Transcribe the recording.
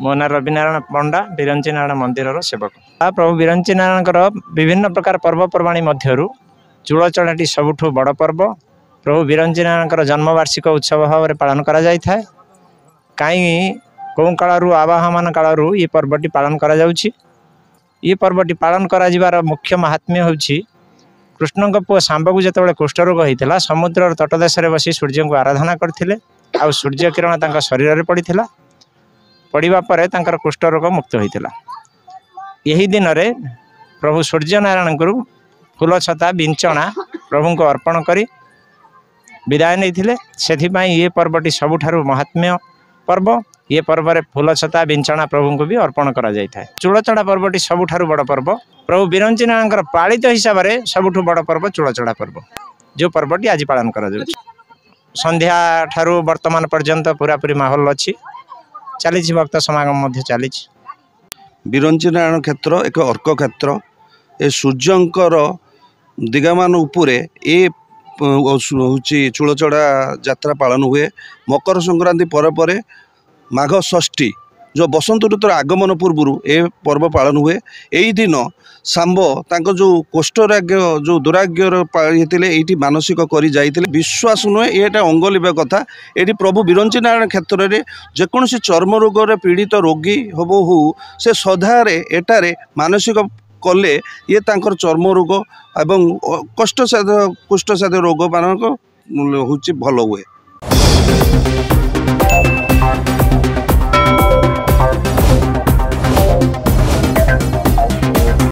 मो ना रविनारायण पंडा बिरंची नारायण मंदिर सेवक। प्रभु बिरंची नारायण विभिन्न प्रकार पर्वपर्वाणी मध्यरु चूड़चढ़ाटी सबुठु बड़ पर्व। प्रभु बिरंची नारायण जन्मवार्षिक उत्सव भाव में पालन करा जाय थाए। कहीं कौ कालू आवाहमान कालू ये पर्वटी पालन करा जाउछि। ये पर्वटी पालन करा जिबार मुख्य महात्म्य होछि कृष्ण पुओ सांब को जिते कुष्ठरोग होता समुद्र तटदेश बसी सूर्य को आराधना करथिले आ सूर्य किरण तांका शरीर में पड़ता पड़ा पर कुष्ठरोग मुक्त होता। यही दिन में प्रभु सूर्य नारायण को फूल छता विंचना प्रभु को अर्पण करी विदाय नहीं से ये पर्वटी सबुठारु महात्म्य पर्व। ये पर्व में फूल छता विंचना प्रभु को भी अर्पण करा जाय थाए। चूड़चढ़ा पर्वटी सबुठारु बड़ पर्व। प्रभु बिरंची नारायण पालित हिसाब से सबुठु बड़ पर्व चूड़चढ़ा पर्व जो पर्वटी आज पालन करा जाउछि। संध्या ठारू वर्तमान पर्यंत पूरापूरी माहौल अच्छी चली भक्त समागम चली। बिरंची नारायण क्षेत्र एक अर्क क्षेत्र ए सूर्यंकर दिगामान उपरे ए होची चूड़चढ़ा यात्रा पालन हुए। मकर संक्रांति पर माघ षष्ठी जो बसंत ऋतुर आगमन पूर्व ए पर्व पालन हुए। यही दिन सांब तांको जो कोष्ठराज्य जो दुराग्य पाइले ये मानसिक करी जाइतिले। विश्वास नुहे ये अंगलिबा कथा। ये प्रभु बिरंची नारायण क्षेत्र में जेकोसी चर्म रोग पीड़ित रोगी हम हो से सदारे एटारे मानसिक कले ये तांकर चर्म रोग एवं कुष्ठसाध्य रोग मानक भल हुए।